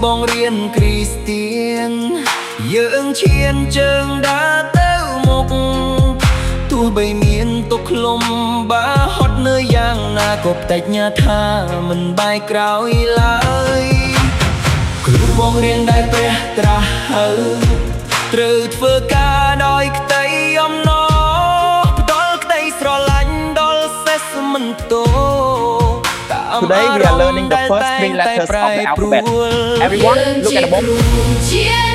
បងរៀនគ្រីស្ទៀនយើងឈានជើងដើរទៅមុខទោះបីមានទុក្ខលំបាហត់នៅយ៉ាងណាក៏បដិញ្ញាថាមិនបែកក្រោយឡើយគ្រូបងរៀនដែលព្រះត្រាស់ហៅត្រូវធ្វើការដោយក្តីអំណរផ្ដល់ក្តីស្រឡាញ់ដល់សេសមិនតោToday we are learning the first three letters of the alphabet. Everyone, look at the book.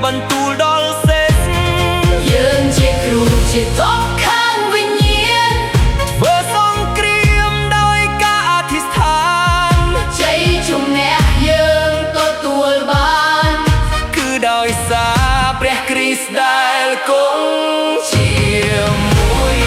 បន្ទូលដល់សេសយើងជាគ្រូជាតបខាងវិញ្ញាណធ្វើសង្គ្រាមដោយការអធិស្ឋានជ័យជំនះយើងទទួលបានគឺដោយសារព្រះគ្រីស្ទដែលគង់ជាមួយ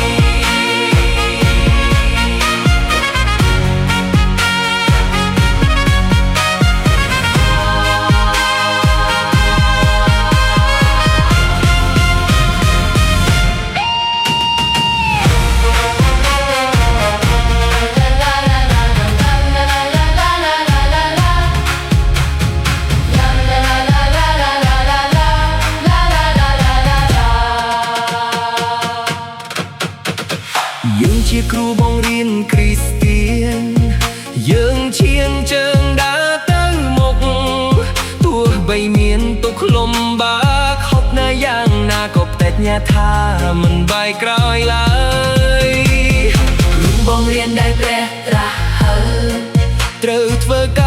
យើងជាគ្រូបងរៀនគ្រីស្ទៀនយើងឈានជើងដើរទៅមុខទោះបីមានទុក្ខលំបាកហប់ណាយ៉ាងណាក៏បដិញ្ញាថាមិនបែកក្រោយឡើយគ្រូបងរៀនដែលព្រះត្រាស់ហៅត្រូវធ្វើការ